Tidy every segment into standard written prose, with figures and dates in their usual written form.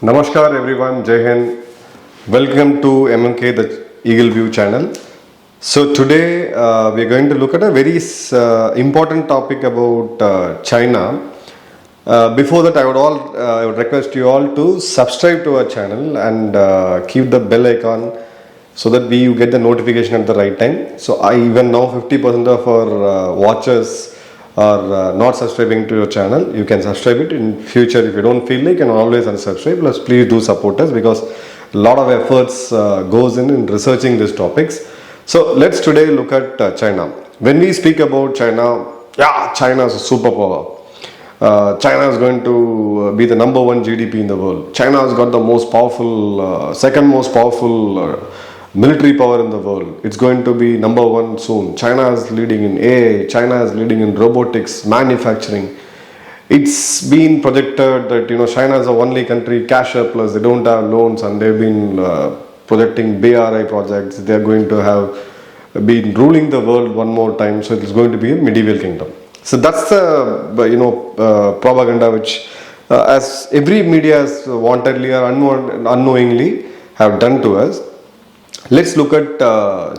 Namaskar everyone, Jai Hind. Welcome to MMK, the Eagle View channel. So today we are going to look at a very important topic about China. Before that, I would request you all to subscribe to our channel and keep the bell icon so that you get the notification at the right time. So even now 50% of our watchers are not subscribing to your channel. You can subscribe it in future. If you don't feel like, you can always unsubscribe. Plus, please do support us because a lot of efforts goes in researching these topics. So let's today look at China. When we speak about China, China is a superpower. China is going to be the number one GDP in the world. China has got the most powerful, second most powerful military power in the world. It's going to be number one soon. China is leading in AI. China is leading in robotics, manufacturing. It's been projected that China is the only country cash surplus. They don't have loans, and they've been projecting BRI projects. They are going to have been ruling the world one more time. So it's going to be a medieval kingdom. So that's the propaganda which, as every media has wantedly or unknowingly have done to us. Let's look at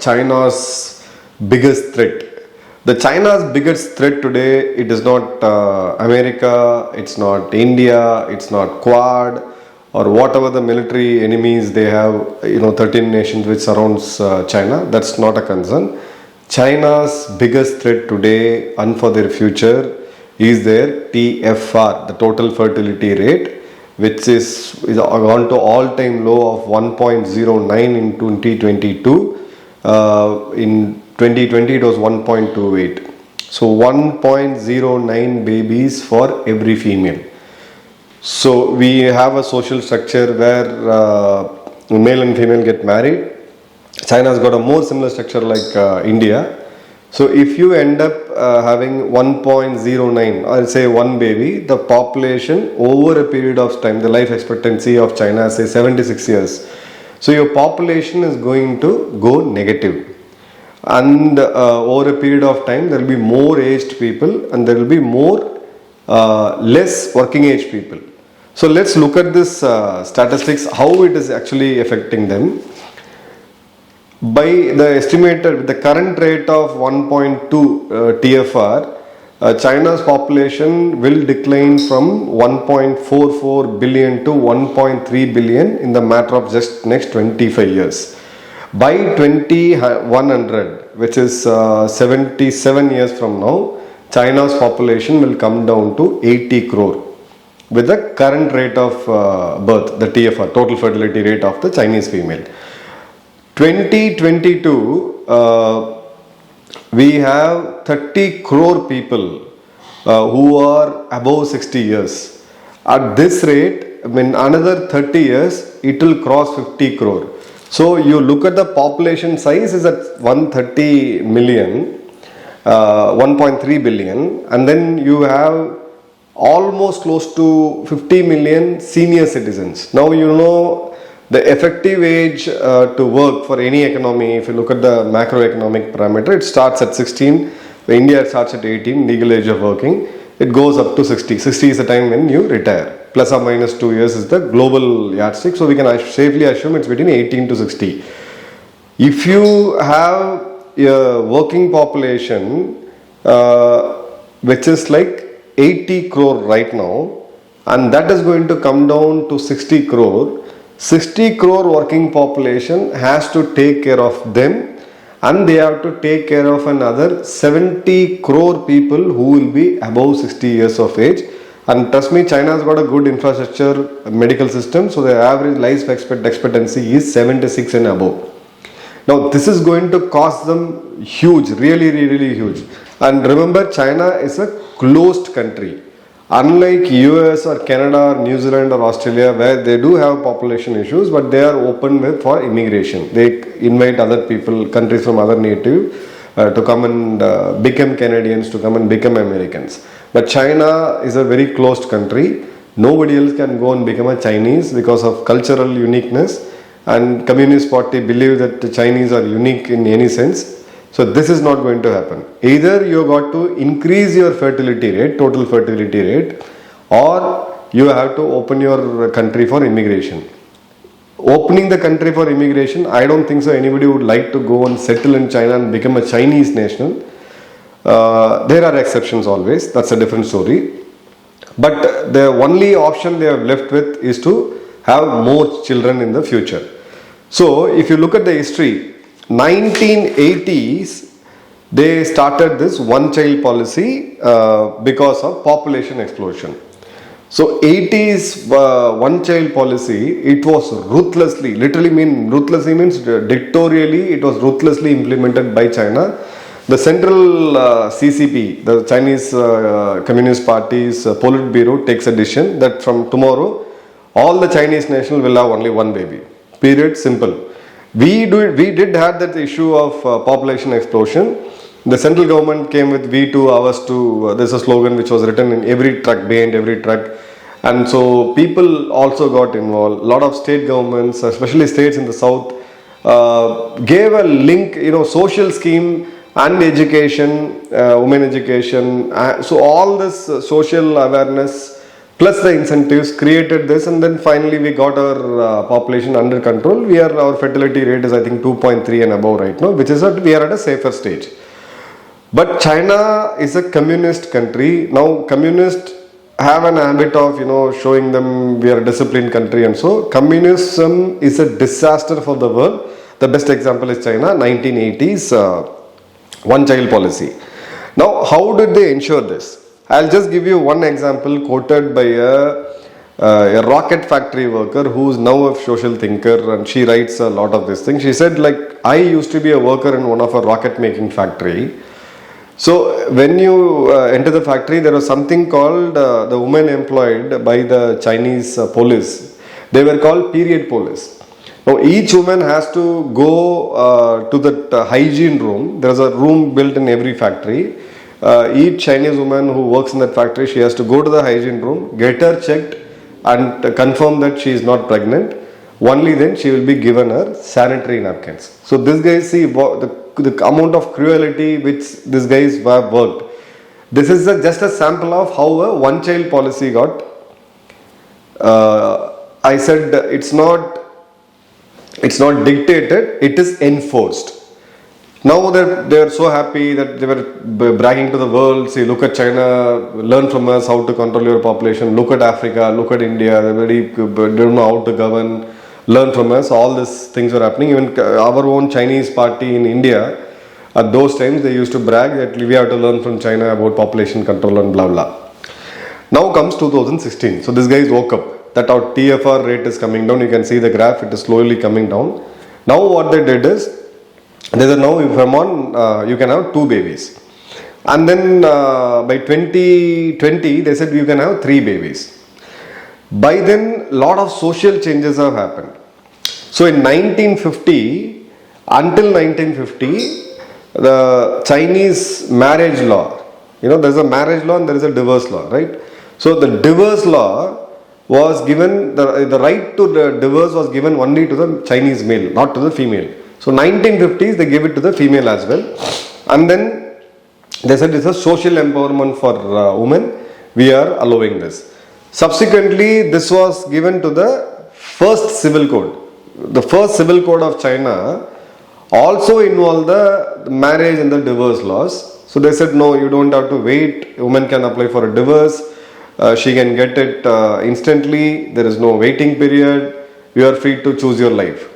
China's biggest threat. The China's biggest threat today, it is not America, it's not India, it's not Quad or whatever the military enemies they have, 13 nations which surrounds China. That's not a concern. China's biggest threat today and for their future is their TFR, the total fertility rate, which is gone to all-time low of 1.09 in 2022. In 2020 it was 1.28. So 1.09 babies for every female. So we have a social structure where male and female get married. China has got a more similar structure like India. So if you end up having 1.09, I'll say one baby, the population over a period of time, the life expectancy of China is say 76 years. So your population is going to go negative. And over a period of time, there will be more aged people and there will be more less working age people. So let's look at this statistics, how it is actually affecting them. By the estimated, with the current rate of 1.2 TFR, China's population will decline from 1.44 billion to 1.3 billion in the matter of just next 25 years. By 2100, which is 77 years from now, China's population will come down to 80 crore with the current rate of birth, the TFR, total fertility rate of the Chinese female. 2022, we have 30 crore people who are above 60 years. At this rate, in another 30 years, it will cross 50 crore. So you look at the population size is at 130 million, 1.3 billion, and then you have almost close to 50 million senior citizens. Now the effective age to work for any economy, if you look at the macroeconomic parameter, it starts at 16. India starts at 18, legal age of working. It goes up to 60. 60 is the time when you retire. Plus or minus 2 years is the global yardstick. So we can safely assume it's between 18 to 60. If you have a working population which is like 80 crore right now, and that is going to come down to 60 crore, 60 crore working population has to take care of them, and they have to take care of another 70 crore people who will be above 60 years of age. And trust me, China has got a good infrastructure, medical system, so the average life expectancy is 76 and above. Now this is going to cost them huge, really huge. And remember, China is a closed country. Unlike US or Canada or New Zealand or Australia, where they do have population issues, but they are open for immigration. They invite other people, countries from other native to come and become Canadians, to come and become Americans. But China is a very closed country. Nobody else can go and become a Chinese because of cultural uniqueness, and Communist Party believe that the Chinese are unique in any sense. So this is not going to happen. Either you got to increase your fertility rate, total fertility rate, or you have to open your country for immigration. Opening the country for immigration, I don't think so anybody would like to go and settle in China and become a Chinese national. There are exceptions always, that's a different story. But the only option they have left with is to have more children in the future. So if you look at the history, 1980s, they started this one child policy because of population explosion. So 80s one child policy, it was ruthlessly, ruthlessly means dictatorially, it was ruthlessly implemented by China. The central CCP, the Chinese Communist Party's Politburo takes a decision that from tomorrow, all the Chinese nationals will have only one baby. Period, simple. We did have that issue of population explosion. The central government came with we too, ours too. There's a slogan which was written in every truck, behind every truck. And so people also got involved. A lot of state governments, especially states in the south, gave a link, social scheme and education, women education. So all this social awareness plus the incentives created this, and then finally we got our population under control. Our fertility rate is I think 2.3 and above right now, which is we are at a safer stage. But China is a communist country. Now communists have an habit of showing them we are a disciplined country, and so communism is a disaster for the world. The best example is China, 1980s one child policy. Now how did they ensure this? I'll just give you one example quoted by a rocket factory worker who is now a social thinker, and she writes a lot of this thing. She said, I used to be a worker in one of a rocket making factory. So when you enter the factory, there was something called the women employed by the Chinese police. They were called period police. Now each woman has to go to the hygiene room. There is a room built in every factory. Each Chinese woman who works in that factory, she has to go to the hygiene room, get her checked and confirm that she is not pregnant. Only then she will be given her sanitary napkins. So this guys, see the amount of cruelty which these guys have worked. This is just a sample of how a one child policy got. I said it's not dictated, it is enforced. Now they are so happy that they were bragging to the world. See, look at China, learn from us how to control your population. Look at Africa, look at India. They don't know how to govern. Learn from us. All these things were happening. Even our own Chinese party in India, at those times they used to brag that we have to learn from China about population control and blah blah. Now comes 2016. So this guys woke up that our TFR rate is coming down. You can see the graph; it is slowly coming down. Now what they did is, they said now if I'm on, you can have 2 babies, and then by 2020 they said you can have 3 babies. By then, lot of social changes have happened. So in 1950, until 1950, the Chinese marriage law, there's a marriage law and there is a divorce law, right? So the divorce law was given, the right to the divorce was given only to the Chinese male, not to the female. So 1950s they gave it to the female as well, and then they said it's a social empowerment for women. We are allowing this. Subsequently, this was given to the first civil code. The first civil code of China also involved the marriage and the divorce laws. So they said no, you don't have to wait. A woman can apply for a divorce. She can get it instantly. There is no waiting period. You are free to choose your life.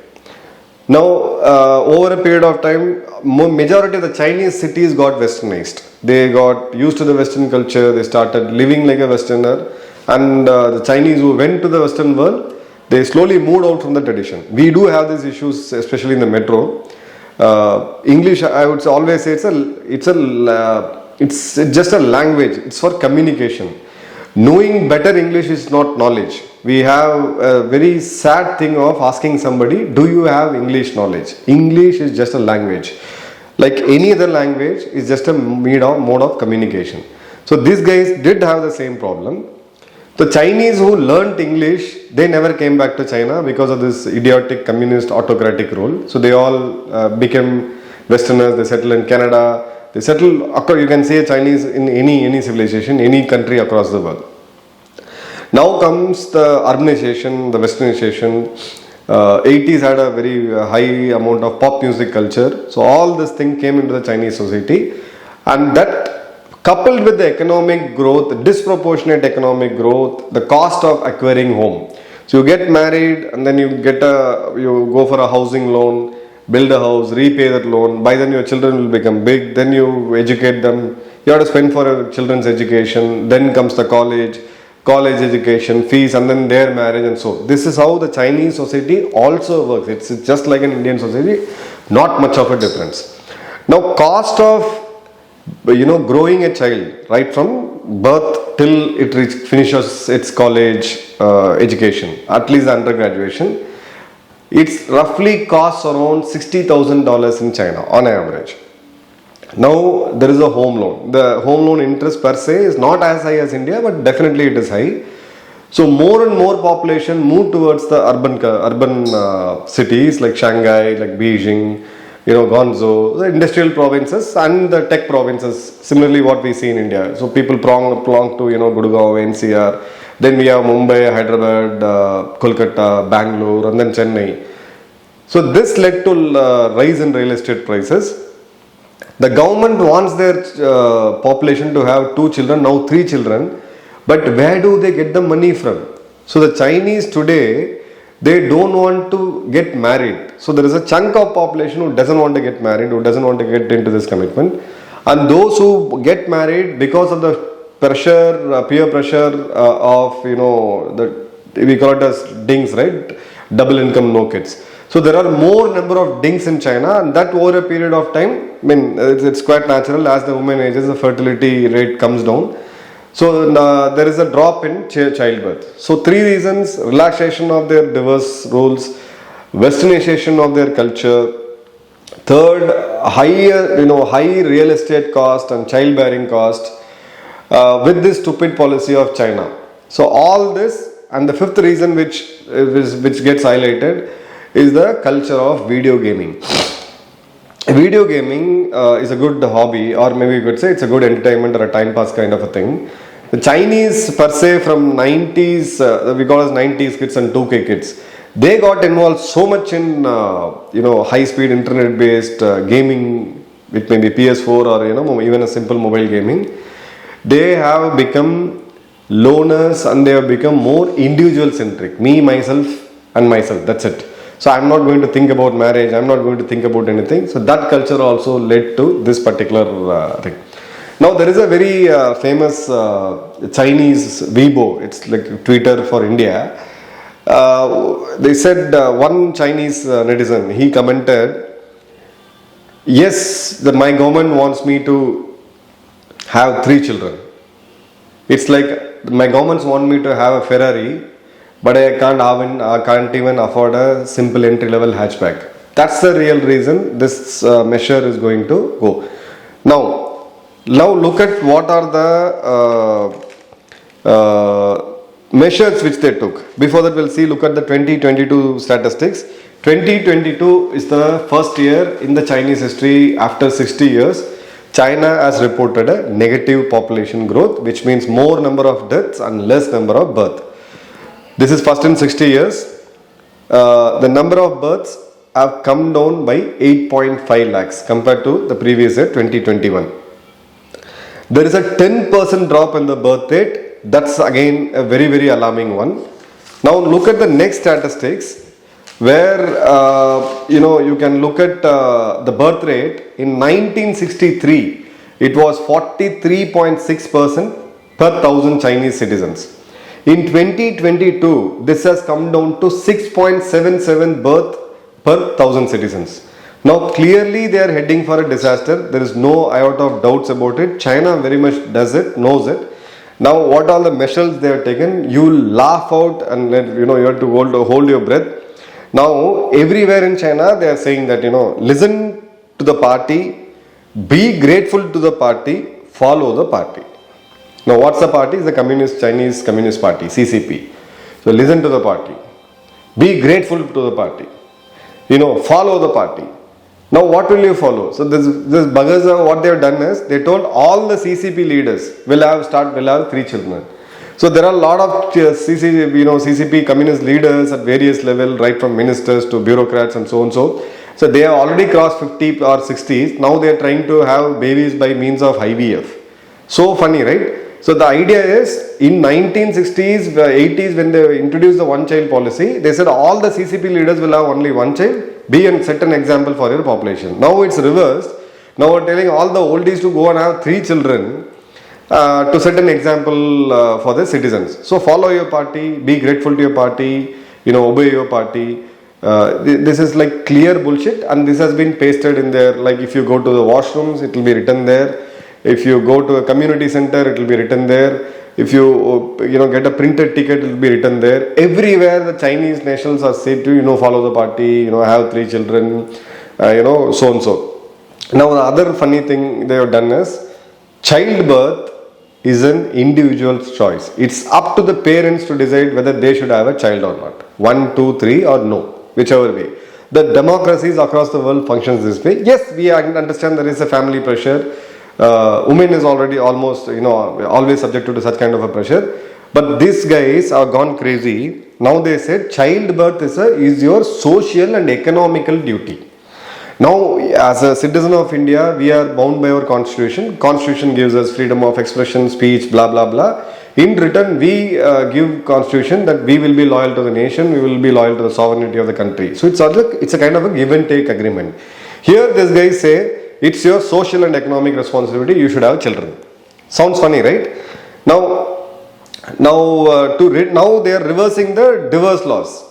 Now, over a period of time, majority of the Chinese cities got westernized. They got used to the Western culture. They started living like a Westerner. And the Chinese who went to the Western world, they slowly moved out from the tradition. We do have these issues, especially in the metro. English, I would always say it's just a language. It's for communication. Knowing better English is not knowledge. We have a very sad thing of asking somebody, do you have English knowledge? English is just a language. Like any other language, is just a mode of communication. So these guys did have the same problem. The Chinese who learnt English, they never came back to China because of this idiotic communist autocratic rule. So they all became Westerners. They settled in Canada. They settled, you can say Chinese in any civilization, any country across the world. Now comes the urbanization, the westernization. 80s had a very high amount of pop music culture. So all this thing came into the Chinese society, and that coupled with the economic growth, disproportionate economic growth, the cost of acquiring home. So you get married and then you go for a housing loan, build a house, repay that loan. By then your children will become big. Then you educate them. You have to spend for your children's education. Then comes the college education, fees, and then their marriage, and so. This is how the Chinese society also works. It's just like an Indian society, not much of a difference. Now, cost of growing a child right from birth till it finishes its college education, at least undergraduation, it's roughly costs around $60,000 in China on average. Now there is a home loan. The home loan interest per se is not as high as India, but definitely it is high. So more and more population move towards the urban cities like Shanghai, like Beijing, Guangzhou, the industrial provinces and the tech provinces. Similarly, what we see in India. So people belong to Gurgaon, NCR. Then we have Mumbai, Hyderabad, Kolkata, Bangalore, and then Chennai. So this led to rise in real estate prices. The government wants their population to have 2 children, now 3 children. But where do they get the money from? So the Chinese today, they don't want to get married. So there is a chunk of population who doesn't want to get married, who doesn't want to get into this commitment. And those who get married because of the pressure, peer pressure of, we call it as dings, right? Double income, no kids. So there are more number of dings in China, and that over a period of time, it's quite natural. As the woman ages, the fertility rate comes down. So there is a drop in childbirth. So 3 reasons: relaxation of their diverse rules, westernization of their culture, third, high real estate cost and childbearing cost with this stupid policy of China. So all this, and the 5th reason which gets highlighted is the culture of video gaming. Video gaming is a good hobby, or maybe you could say it's a good entertainment or a time pass kind of a thing. The Chinese per se from 90s, we call as 90s kids and 2K kids, they got involved so much in high speed internet based gaming, it may be PS4 or even a simple mobile gaming. They have become loners and they have become more individual centric. Me, myself and myself, that's it. So I'm not going to think about marriage, I'm not going to think about anything. So that culture also led to this particular thing. Now there is a very famous Chinese Weibo, it's like Twitter for India. They said one Chinese netizen, he commented, yes, my government wants me to have 3 children. It's like my governments want me to have a Ferrari, but I can't even afford a simple entry-level hatchback. That's the real reason this measure is going to go. Now look at what are the measures which they took. Before that, we'll look at the 2022 statistics. 2022 is the first year in the Chinese history after 60 years. China has reported a negative population growth, which means more number of deaths and less number of births. This is first in 60 years. The number of births have come down by 8.5 lakhs compared to the previous year 2021. There is a 10% drop in the birth rate. That's again a very, very alarming one. Now look at the next statistics where you can look at the birth rate. In 1963, it was 43.6% per 1,000 Chinese citizens. In 2022, this has come down to 6.77 birth per 1,000 citizens. Now clearly they are heading for a disaster. There is no iota of doubts about it. China very much does it, knows it. Now what are the measures they have taken? You will laugh out and you have to hold your breath. Now everywhere in China they are saying that listen to the party, be grateful to the party, follow the party. Now what's the party? It's the Chinese Communist Party, CCP. So listen to the party, be grateful to the party, follow the party. Now what will you follow? So this buggers, what they have done is they told all the CCP leaders will have 3 children. So there are a lot of CCP communist leaders at various levels, right from ministers to bureaucrats and so on. So they have already crossed 50 or 60s. Now they are trying to have babies by means of IVF. So funny, right? So the idea is in 1960s, 80s, when they introduced the one-child policy, they said all the CCP leaders will have only one child. Be and set an example for your population. Now it's reversed. Now we're telling all the oldies to go and have 3 children to set an example for the citizens. So follow your party, be grateful to your party, obey your party. This is like clear bullshit, and this has been pasted in there. Like if you go to the washrooms, it will be written there. If you go to a community center, it will be written there. If you get a printed ticket, it will be written there. Everywhere the Chinese nationals are said to follow the party, have 3 children, so and so. Now the other funny thing they have done is childbirth is an individual's choice. It's up to the parents to decide whether they should have a child or not. 1, 2, 3 or no, whichever way. The democracies across the world functions this way. Yes, we understand there is a family pressure. Women is already almost always subjected to such kind of a pressure. But these guys have gone crazy. Now they said childbirth is your social and economical duty. Now, as a citizen of India, we are bound by our constitution. Constitution gives us freedom of expression, speech, blah, blah, blah. In return, we give constitution that we will be loyal to the nation, we will be loyal to the sovereignty of the country. So, it's a kind of a give and take agreement. Here, these guys say, it's your social and economic responsibility, you should have children. Sounds funny, right? Now they are reversing the divorce laws.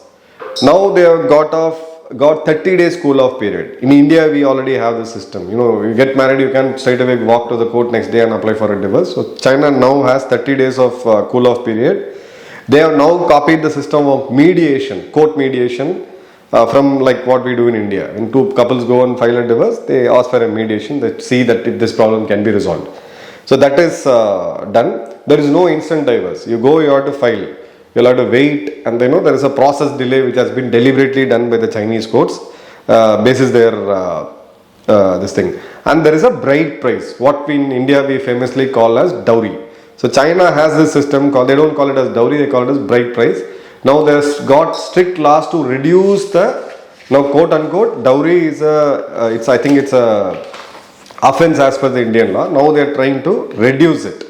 Now they have got 30 days cool off period. In India, we already have the system. You get married, you can straight away walk to the court next day and apply for a divorce. So China now has 30 days of cool off period. They have now copied the system of mediation, court mediation, from like what we do in India. When 2 couples go and file a divorce, they ask for a mediation. They see that if this problem can be resolved. So that is done. There is no instant divorce. You have to file. You'll have to wait, and there is a process delay which has been deliberately done by the Chinese courts, basis their this thing. And there is a bride price, what we in India we famously call as dowry. So China has this system called, they don't call it as dowry, they call it as bride price. Now there's got strict laws to reduce quote unquote, dowry is I think it's a offense as per the Indian law. Now they are trying to reduce it.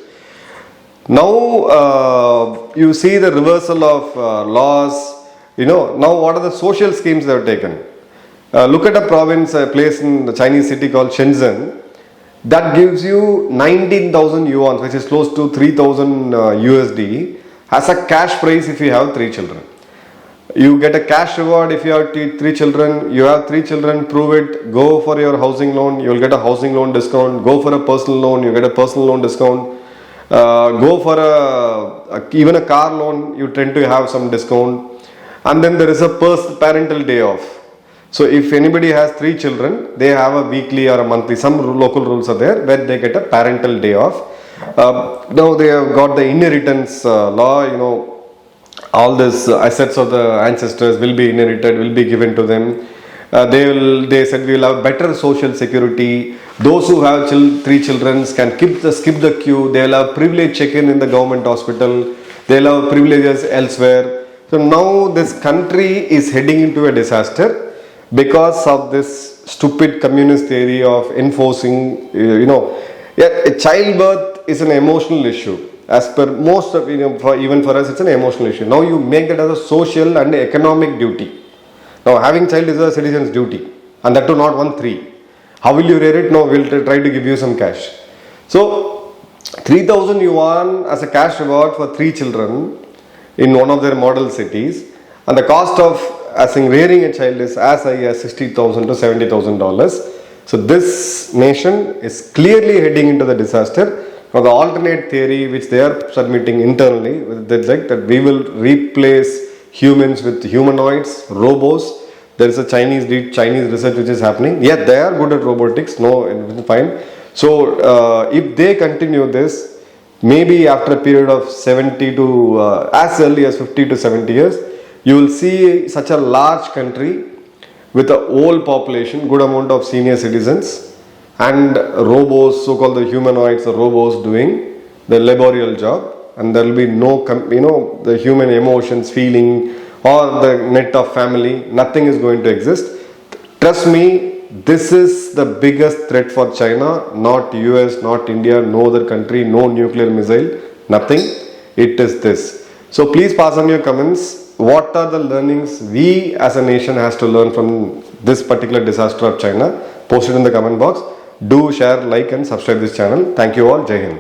Now you see the reversal of laws. Now what are the social schemes they have taken? Look at a place in the Chinese city called Shenzhen. That gives you 19,000 yuan, which is close to 3,000 USD, as a cash prize if you have 3 children. You get a cash reward if you have 3 children. You have 3 children, prove it. Go for your housing loan, you will get a housing loan discount. Go for a personal loan, you get a personal loan discount. Go for even a car loan, you tend to have some discount. And then there is a parental day off. So if anybody has 3 children, they have a weekly or a monthly, some local rules are there where they get a parental day off. Now they have got the inheritance law, all these assets of the ancestors will be inherited, will be given to them. They said we will have better social security. Those who have 3 children can skip the queue. They will have privilege check-in in the government hospital. They will have privileges elsewhere. So now this country is heading into a disaster because of this stupid communist theory of enforcing, childbirth is an emotional issue. As per most of, even for us, it's an emotional issue. Now you make that as a social and economic duty. Now having child is a citizen's duty, and that too not 1, 3. How will you rate it? No, we'll try to give you some cash. So 3,000 yuan as a cash reward for 3 children in one of their model cities, and the cost of rearing a child is as high as $60,000 to $70,000. So this nation is clearly heading into the disaster. Now the alternate theory which they are submitting internally, like that we will replace humans with humanoids, robots. There is a Chinese research which is happening. Yeah, they are good at robotics. No, fine. So if they continue this, maybe after a period of 70 to as early as 50 to 70 years, you will see such a large country with an old population, good amount of senior citizens, and robots, so-called the humanoids, the robots doing the laborial job. and there will be no, the human emotions, feeling, or the net of family. Nothing is going to exist. Trust me, this is the biggest threat for China, not US, not India, no other country, no nuclear missile, nothing. It is this. So please pass on your comments. What are the learnings we as a nation has to learn from this particular disaster of China? Post it in the comment box. Do share, like and subscribe this channel. Thank you all. Jai Hind.